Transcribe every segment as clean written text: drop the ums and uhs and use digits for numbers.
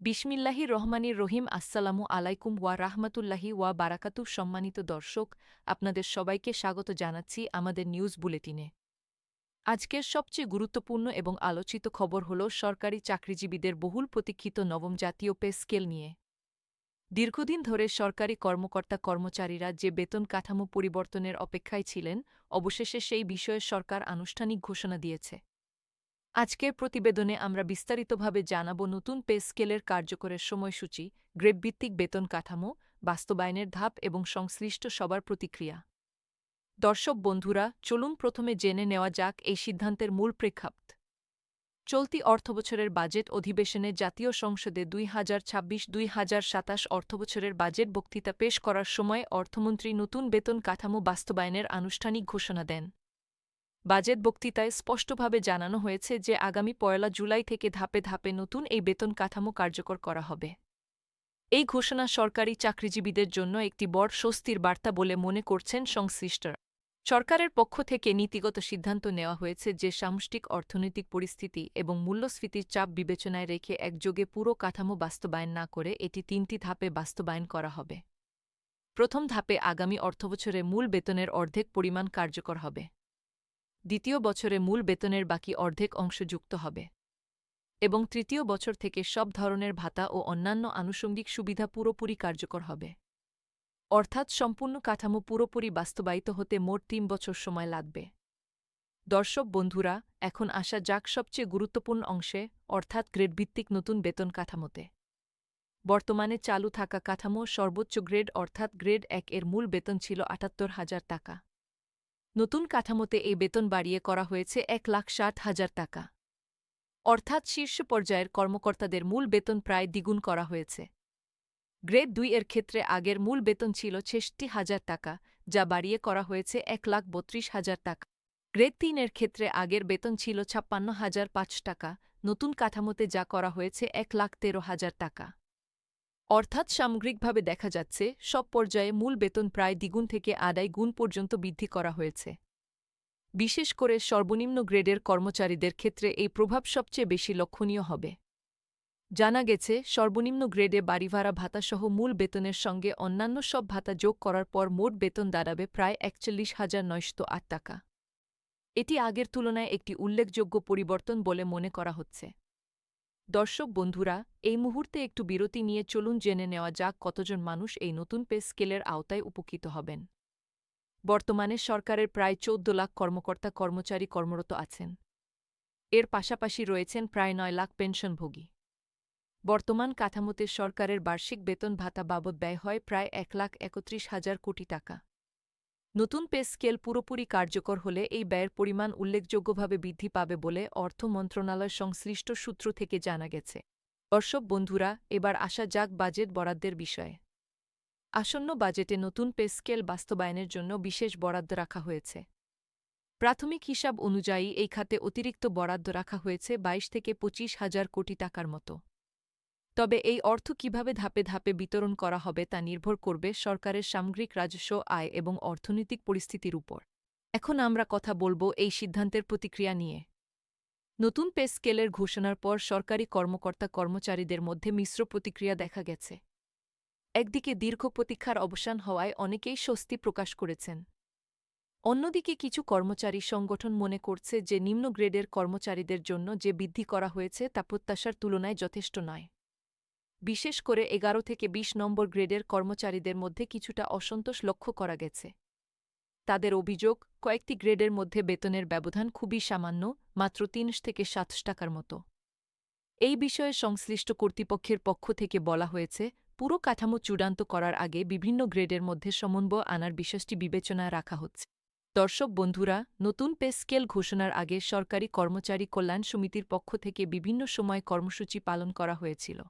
বিসমিল্লাহির রহমানির রহিম। আসসালামু আলাইকুম ওয়া রাহমাতুল্লাহি ওয়া বারাকাতুহ। সম্মানিত দর্শক, আপনাদের সবাইকে স্বাগত জানাচ্ছি আমাদের নিউজ বুলেটিনে। আজকের সবচেয়ে গুরুত্বপূর্ণ এবং আলোচিত খবর হল সরকারি চাকরিজীবীদের বহুল প্রতীক্ষিত নবম জাতীয় পে স্কেল নিয়ে। দীর্ঘদিন ধরে সরকারি কর্মকর্তা কর্মচারীরা যে বেতন কাঠামো পরিবর্তনের অপেক্ষায় ছিলেন, অবশেষে সেই বিষয়ে সরকার আনুষ্ঠানিক ঘোষণা দিয়েছে। আজকের প্রতিবেদনে আমরা বিস্তারিতভাবে জানাব নতুন পে স্কেলের কার্যকরের সময়সূচি, গ্রেডভিত্তিক বেতন কাঠামো, বাস্তবায়নের ধাপ এবং সংশ্লিষ্ট সবার প্রতিক্রিয়া। দর্শক বন্ধুরা, চলুন প্রথমে জেনে নেওয়া যাক এই সিদ্ধান্তের মূল প্রেক্ষাপট। চলতি অর্থবছরের বাজেট অধিবেশনে জাতীয় সংসদে 2026-2027 অর্থবছরের বাজেট বক্তৃতা পেশ করার সময় অর্থমন্ত্রী নতুন বেতন কাঠামো বাস্তবায়নের আনুষ্ঠানিক ঘোষণা দেন। বাজেট বক্তৃতায় স্পষ্টভাবে জানানো হয়েছে যে আগামী ১ জুলাই থেকে ধাপে ধাপে নতুন এই বেতন কাঠামো কার্যকর করা হবে। এই ঘোষণা সরকারি চাকরিজীবীদের জন্য একটি বড় স্বস্তির বার্তা বলে মনে করছেন সংশ্লিষ্টরা। সরকারের পক্ষ থেকে নীতিগত সিদ্ধান্ত নেওয়া হয়েছে যে সামষ্টিক অর্থনৈতিক পরিস্থিতি এবং মূল্যস্ফীতির চাপ বিবেচনায় রেখে একযোগে পুরো কাঠামো বাস্তবায়ন না করে এটি ৩টি ধাপে বাস্তবায়ন করা হবে। প্রথম ধাপে আগামী অর্থবছরে মূল বেতনের অর্ধেক পরিমাণ কার্যকর হবে। দ্বিতীয় বছরে মূল বেতনের বাকি অর্ধেক অংশ যুক্ত হবে এবং তৃতীয় বছর থেকে সব ধরনের ভাতা ও অন্যান্য আনুষঙ্গিক সুবিধা পুরোপুরি কার্যকর হবে। অর্থাৎ সম্পূর্ণ কাঠামো পুরোপুরি বাস্তবায়িত হতে মোট ৩ বছর সময় লাগবে। দর্শক বন্ধুরা, এখন আসা যাক সবচেয়ে গুরুত্বপূর্ণ অংশে, অর্থাৎ গ্রেডভিত্তিক নতুন বেতন কাঠামোতে। বর্তমানে চালু থাকা কাঠামো সর্বোচ্চ গ্রেড অর্থাৎ গ্রেড ১ এর মূল বেতন ছিল ৭৮,০০০ টাকা। নতুন কাঠামোতে এই বেতন বাড়িয়ে করা হয়েছে ১,৬০,০০০ টাকা। অর্থাৎ শীর্ষ পর্যায়ের কর্মকর্তাদের মূল বেতন প্রায় দ্বিগুণ করা হয়েছে। গ্রেড ২ এর ক্ষেত্রে আগের মূল বেতন ছিল ৬৬,০০০ টাকা, যা বাড়িয়ে করা হয়েছে ১,৩২,০০০ টাকা। গ্রেড ৩ এর ক্ষেত্রে আগের বেতন ছিল ৫৬,৫০০ টাকা, নতুন কাঠামোতে যা করা হয়েছে ১,১৩,০০০ টাকা। অর্থাৎ সামগ্রিকভাবে দেখা যাচ্ছে সব পর্যায়ে মূল বেতন প্রায় দ্বিগুণ থেকে আড়াই গুণ পর্যন্ত বৃদ্ধি করা হয়েছে। বিশেষ করে সর্বনিম্ন গ্রেডের কর্মচারীদের ক্ষেত্রে এই প্রভাব সবচেয়ে বেশি লক্ষণীয় হবে। জানা গেছে, সর্বনিম্ন গ্রেডে বাড়িভাড়া ভাতাসহ মূল বেতনের সঙ্গে অন্যান্য সব ভাতা যোগ করার পর মোট বেতন দাঁড়াবে প্রায় ৪১,৯০৮ টাকা। এটি আগের তুলনায় একটি উল্লেখযোগ্য পরিবর্তন বলে মনে করা হচ্ছে। দর্শক বন্ধুরা, এই মুহূর্তে একটু বিরতি নিয়ে চলুন জেনে নেওয়া যাক কতজন মানুষ এই নতুন পে স্কেলের আওতায় উপকৃত হবেন। বর্তমানে সরকারের প্রায় ১৪ লাখ কর্মকর্তা কর্মচারী কর্মরত আছেন। এর পাশাপাশি রয়েছেন প্রায় ৯ লাখ পেনশনভোগী। বর্তমান কাঠামোতে সরকারের বার্ষিক বেতন ভাতা বাবদ ব্যয় হয় প্রায় ১,৩১,০০০ কোটি টাকা। নতুন পে স্কেল পুরোপুরি কার্যকর হলে এই ব্যয়ের পরিমাণ উল্লেখযোগ্যভাবে বৃদ্ধি পাবে বলে অর্থ মন্ত্রণালয় সংশ্লিষ্ট সূত্র থেকে জানা গেছে। দর্শক বন্ধুরা, এবার আসা যাক বাজেট বরাদ্দের বিষয়ে। আসন্ন বাজেটে নতুন পে স্কেল বাস্তবায়নের জন্য বিশেষ বরাদ্দ রাখা হয়েছে। প্রাথমিক হিসাব অনুযায়ী এই খাতে অতিরিক্ত বরাদ্দ রাখা হয়েছে ২২ থেকে ২৫,০০০ কোটি টাকার মতো। তবে এই অর্থ কিভাবে ধাপে ধাপে বিতরণ করা হবে তা নির্ভর করবে সরকারের সামগ্রিক রাজস্ব আয় এবং অর্থনৈতিক পরিস্থিতির উপর। এখন আমরা কথা বলব এই সিদ্ধান্তের প্রতিক্রিয়া নিয়ে। নতুন পে স্কেলের ঘোষণার পর সরকারি কর্মকর্তা কর্মচারীদের মধ্যে মিশ্র প্রতিক্রিয়া দেখা গেছে। একদিকে দীর্ঘ প্রতীক্ষার অবসান হওয়ায় অনেকেই স্বস্তি প্রকাশ করেছেন। অন্যদিকে কিছু কর্মচারী সংগঠন মনে করছে যে নিম্ন গ্রেডের কর্মচারীদের জন্য যে বৃদ্ধি করা হয়েছে তা প্রত্যাশার তুলনায় যথেষ্ট নয়। বিশেষ করে ১১ থেকে ২০ নম্বর গ্রেডের কর্মচারীদের মধ্যে কিছুটা অসন্তোষ লক্ষ্য করা গেছে। তাদের অভিযোগ, কয়েকটি গ্রেডের মধ্যে বেতনের ব্যবধান খুবই সামান্য, মাত্র ৩০ থেকে ৭০ টাকার মতো। এই বিষয়ে সংশ্লিষ্ট কর্তৃপক্ষের পক্ষ থেকে বলা হয়েছে, পুরো কাঠামো চূড়ান্ত করার আগে বিভিন্ন গ্রেডের মধ্যে সমন্বয় আনার বিষয়টি বিবেচনায় রাখা হচ্ছে। দর্শক বন্ধুরা, নতুন পে স্কেল ঘোষণার আগে সরকারি কর্মচারী কল্যাণ সমিতির পক্ষ থেকে বিভিন্ন সময় কর্মসূচি পালন করা হয়েছিল।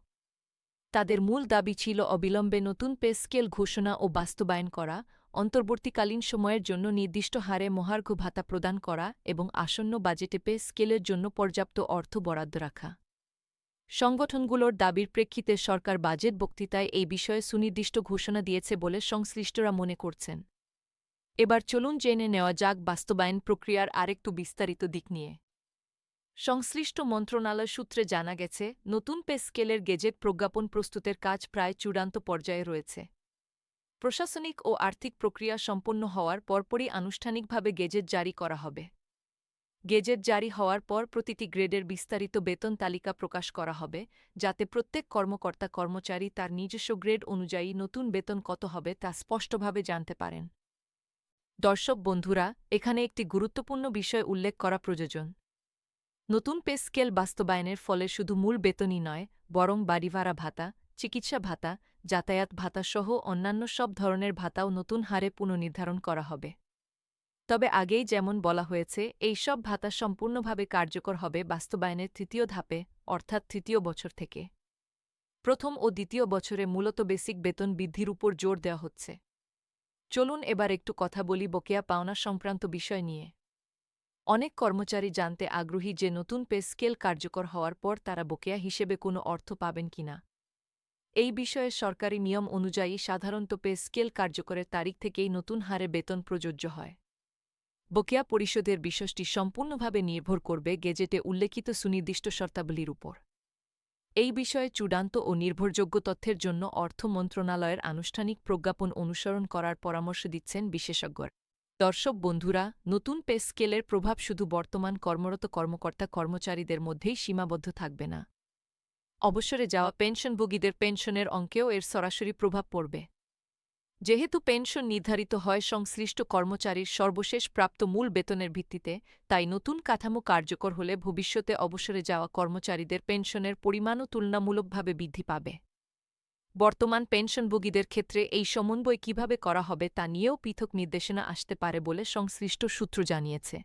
তাদের মূল দাবি ছিল অবিলম্বে নতুন পে স্কেল ঘোষণা ও বাস্তবায়ন করা, অন্তর্বর্তীকালীন সময়ের জন্য নির্দিষ্ট হারে মহার্ঘ ভাতা প্রদান করা এবং আসন্ন বাজেটে পে স্কেলের জন্য পর্যাপ্ত অর্থ বরাদ্দ রাখা। সংগঠনগুলোর দাবির প্রেক্ষিতে সরকার বাজেট বক্তৃতায় এই বিষয়ে সুনির্দিষ্ট ঘোষণা দিয়েছে বলে সংশ্লিষ্টরা মনে করছেন। এবার চলুন জেনে নেওয়া যাক বাস্তবায়ন প্রক্রিয়ার আরেকটু বিস্তারিত দিক নিয়ে। সংশ্লিষ্ট মন্ত্রণালয় সূত্রে জানা গেছে, নতুন পে স্কেলের গেজেট প্রজ্ঞাপন প্রস্তুতের কাজ প্রায় চূড়ান্ত পর্যায়ে রয়েছে। প্রশাসনিক ও আর্থিক প্রক্রিয়া সম্পন্ন হওয়ার পরপরই আনুষ্ঠানিকভাবে গেজেট জারি করা হবে। গেজেট জারি হওয়ার পর প্রতিটি গ্রেডের বিস্তারিত বেতন তালিকা প্রকাশ করা হবে, যাতে প্রত্যেক কর্মকর্তা-কর্মচারী তার নিজস্ব গ্রেড অনুযায়ী নতুন বেতন কত হবে তা স্পষ্টভাবে জানতে পারেন। দর্শক বন্ধুরা, এখানে একটি গুরুত্বপূর্ণ বিষয় উল্লেখ করা প্রয়োজন। নতুন পে স্কেল বাস্তবায়নের ফলে শুধু মূল বেতনই নয়, বরং বাড়িভাড়া ভাতা, চিকিৎসা ভাতা, যাতায়াত ভাতা সহ অন্যান্য সব ধরনের ভাতাও নতুন হারে পুনর্নির্ধারণ করা হবে। তবে আগেই যেমন বলা হয়েছে, এই সব ভাতা সম্পূর্ণভাবে কার্যকর হবে বাস্তবায়নের তৃতীয় ধাপে, অর্থাৎ তৃতীয় বছর থেকে। প্রথম ও দ্বিতীয় বছরে মূলত বেসিক বেতন বৃদ্ধির উপর জোর দেওয়া হচ্ছে। চলুন এবার একটু কথা বলি বকেয়া পাওনা সংক্রান্ত বিষয় নিয়ে। অনেক কর্মচারী জানতে আগ্রহী যে নতুন পে স্কেল কার্যকর হওয়ার পর তারা বকেয়া হিসেবে কোনো অর্থ পাবেন কিনা। এই বিষয়ে সরকারি নিয়ম অনুযায়ী সাধারণত পে স্কেল কার্যকরের তারিখ থেকেই নতুন হারে বেতন প্রযোজ্য হয়। বকেয়া পরিশোধের বিষয়টি সম্পূর্ণভাবে নির্ভর করবে গেজেটে উল্লেখিত সুনির্দিষ্ট শর্তাবলীর উপর। এই বিষয়ে চূড়ান্ত ও নির্ভরযোগ্য তথ্যের জন্য অর্থ মন্ত্রণালয়ের আনুষ্ঠানিক প্রজ্ঞাপন অনুসরণ করার পরামর্শ দিচ্ছেন বিশেষজ্ঞরা। দর্শক বন্ধুরা, নতুন পে স্কেলের প্রভাব শুধু বর্তমান কর্মরত কর্মকর্তা-কর্মচারীদের মধ্যেই সীমাবদ্ধ থাকবে না। অবসরে যাওয়া পেনশনভোগীদের পেনশনের অঙ্কেও এর সরাসরি প্রভাব পড়বে। যেহেতু পেনশন নির্ধারিত হয় সংশ্লিষ্ট কর্মচারীর সর্বশেষ প্রাপ্ত মূল বেতনের ভিত্তিতে, তাই নতুন কাঠামো কার্যকর হলে ভবিষ্যতে অবসরে যাওয়া কর্মচারীদের পেনশনের পরিমাণও তুলনামূলকভাবে বৃদ্ধি পাবে। বর্তমান পেনশনভোগীদের ক্ষেত্রে এই সমন্বয় কিভাবে করা হবে তা নিয়েও পৃথক নির্দেশনা আসতে পারে বলে সংশ্লিষ্ট সূত্র জানিয়েছে।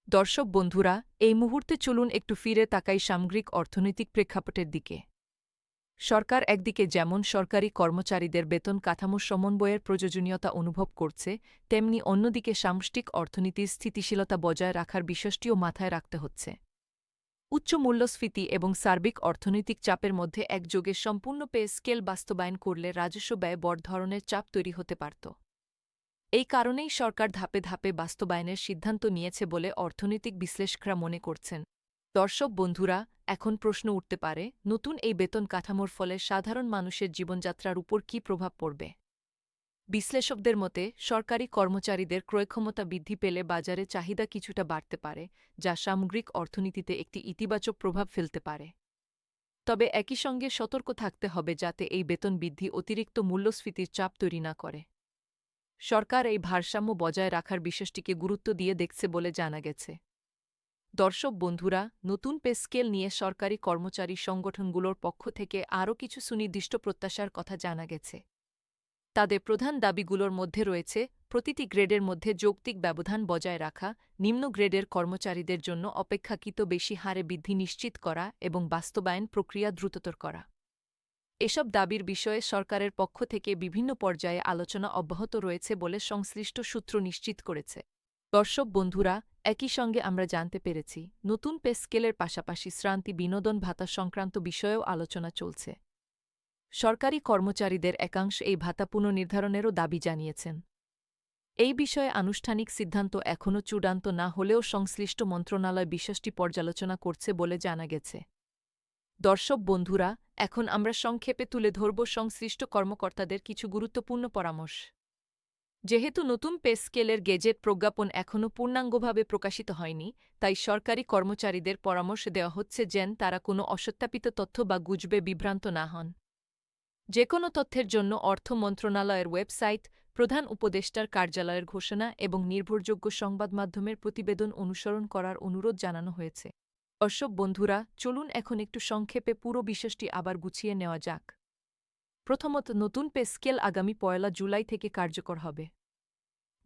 দর্শক বন্ধুরা, এই মুহূর্তে চলুন একটু ফিরে তাকাই সামগ্রিক অর্থনৈতিক প্রেক্ষাপটের দিকে। সরকার একদিকে যেমন সরকারি কর্মচারীদের বেতন কাঠামোর সমন্বয়ের প্রয়োজনীয়তা অনুভব করছে, তেমনি অন্যদিকে সামষ্টিক অর্থনীতির স্থিতিশীলতা বজায় রাখার বিষয়টিও মাথায় রাখতে হচ্ছে। উচ্চ মূল্যস্ফীতি এবং সার্বিক অর্থনৈতিক চাপের মধ্যে একযোগে সম্পূর্ণ পে স্কেল বাস্তবায়ন করলে রাজস্ব ব্যয় বড় ধরনের চাপ তৈরি হতে পারত। এই কারণেই সরকার ধাপে ধাপে বাস্তবায়নের সিদ্ধান্ত নিয়েছে বলে অর্থনৈতিক বিশ্লেষকরা মনে করছেন। দর্শক বন্ধুরা, এখন প্রশ্ন উঠতে পারে, নতুন এই বেতন কাঠামোর ফলে সাধারণ মানুষের জীবনযাত্রার উপর কী প্রভাব পড়বে। বিশ্লেষকদের মতে, সরকারি কর্মচারীদের ক্রয়ক্ষমতা বৃদ্ধি পেলে বাজারে চাহিদা কিছুটা বাড়তে পারে, যা সামগ্রিক অর্থনীতিতে একটি ইতিবাচক প্রভাব ফেলতে পারে। তবে একই সঙ্গে সতর্ক থাকতে হবে যাতে এই বেতন বৃদ্ধি অতিরিক্ত মূল্যস্ফীতির চাপ তৈরি না করে। সরকার এই ভারসাম্য বজায় রাখার বিষয়টিকে গুরুত্ব দিয়ে দেখছে বলে জানা গেছে। দর্শক বন্ধুরা, নতুন পে স্কেল নিয়ে সরকারি কর্মচারী সংগঠনগুলোর পক্ষ থেকে আরও কিছু সুনির্দিষ্ট প্রত্যাশার কথা জানা গেছে। তাদের প্রধান দাবিগুলোর মধ্যে রয়েছে প্রতিটি গ্রেডের মধ্যে যৌক্তিক ব্যবধান বজায় রাখা, নিম্ন গ্রেডের কর্মচারীদের জন্য অপেক্ষাকৃত বেশি হারে বৃদ্ধি নিশ্চিত করা এবং বাস্তবায়ন প্রক্রিয়া দ্রুততর করা। এসব দাবির বিষয়ে সরকারের পক্ষ থেকে বিভিন্ন পর্যায়ে আলোচনা অব্যাহত রয়েছে বলে সংশ্লিষ্ট সূত্র নিশ্চিত করেছে। দর্শক বন্ধুরা, একই সঙ্গে আমরা জানতে পেরেছি, নতুন পে স্কেলের পাশাপাশি শ্রান্তি বিনোদন ভাতা সংক্রান্ত বিষয়েও আলোচনা চলছে। সরকারি কর্মচারীদের একাংশ এই ভাতা পুনর্নির্ধারণেরও দাবি জানিয়েছেন। এই বিষয়ে আনুষ্ঠানিক সিদ্ধান্ত এখনও চূড়ান্ত না হলেও সংশ্লিষ্ট মন্ত্রণালয় বিষয়টি পর্যালোচনা করছে বলে জানা গেছে। দর্শক বন্ধুরা, এখন আমরা সংক্ষেপে তুলে ধরব সংশ্লিষ্ট কর্মকর্তাদের কিছু গুরুত্বপূর্ণ পরামর্শ। যেহেতু নতুন পে স্কেলের গেজেট প্রজ্ঞাপন এখনও পূর্ণাঙ্গভাবে প্রকাশিত হয়নি, তাই সরকারি কর্মচারীদের পরামর্শ দেওয়া হচ্ছে যেন তারা কোনো অসত্যাপিত তথ্য বা গুজবে বিভ্রান্ত না হন। যে কোনো তথ্যের জন্য অর্থ মন্ত্রণালয়ের ওয়েবসাইট, প্রধান উপদেষ্টার কার্যালয়ের ঘোষণা এবং নির্ভরযোগ্য সংবাদমাধ্যমের প্রতিবেদন অনুসরণ করার অনুরোধ জানানো হয়েছে। দর্শক বন্ধুরা, চলুন এখন একটু সংক্ষেপে পুরো বিষয়টি আবার গুছিয়ে নেওয়া যাক। প্রথমত, নতুন পে স্কেল আগামী ১ জুলাই থেকে কার্যকর হবে।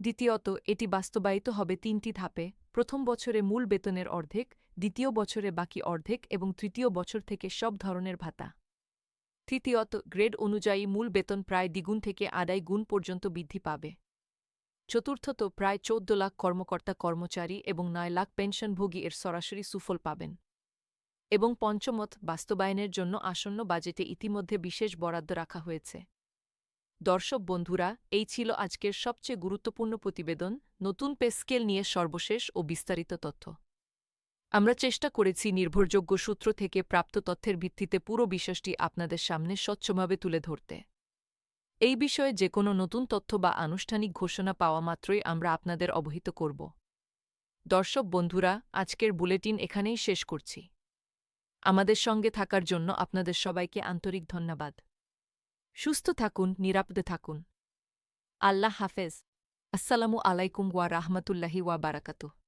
দ্বিতীয়ত, এটি বাস্তবায়িত হবে ৩টি ধাপে: প্রথম বছরে মূল বেতনের অর্ধেক, দ্বিতীয় বছরে বাকি অর্ধেক এবং তৃতীয় বছর থেকে সব ধরনের ভাতা। তৃতীয়ত, গ্রেড অনুযায়ী মূল বেতন প্রায় দ্বিগুণ থেকে ২.৫ গুণ পর্যন্ত বৃদ্ধি পাবে। চতুর্থত, প্রায় ১৪ লাখ কর্মকর্তা-কর্মচারী এবং ৯ লাখ পেনশনভোগী এর সরাসরি সুফল পাবেন। এবং পঞ্চমত, বাস্তবায়নের জন্য আসন্ন বাজেটে ইতিমধ্যে বিশেষ বরাদ্দ রাখা হয়েছে। দর্শক বন্ধুরা, এই ছিল আজকের সবচেয়ে গুরুত্বপূর্ণ প্রতিবেদন, নতুন পে স্কেল নিয়ে সর্বশেষ ও বিস্তারিত তথ্য। আমরা চেষ্টা করেছি নির্ভরযোগ্য সূত্র থেকে প্রাপ্ত তথ্যের ভিত্তিতে পুরো বিষয়টি আপনাদের সামনে স্বচ্ছভাবে তুলে ধরতে। এই বিষয়ে যে কোনো নতুন তথ্য বা আনুষ্ঠানিক ঘোষণা পাওয়া মাত্রই আমরা আপনাদের অবহিত করব। দর্শক বন্ধুরা, আজকের বুলেটিন এখানেই শেষ করছি। আমাদের সঙ্গে থাকার জন্য আপনাদের সবাইকে আন্তরিক ধন্যবাদ। সুস্থ থাকুন, নিরাপদে থাকুন। আল্লাহ হাফেজ। আসসালামু আলাইকুম ওয়া রাহমাতুল্লাহি ওয়া বারাকাতুহু।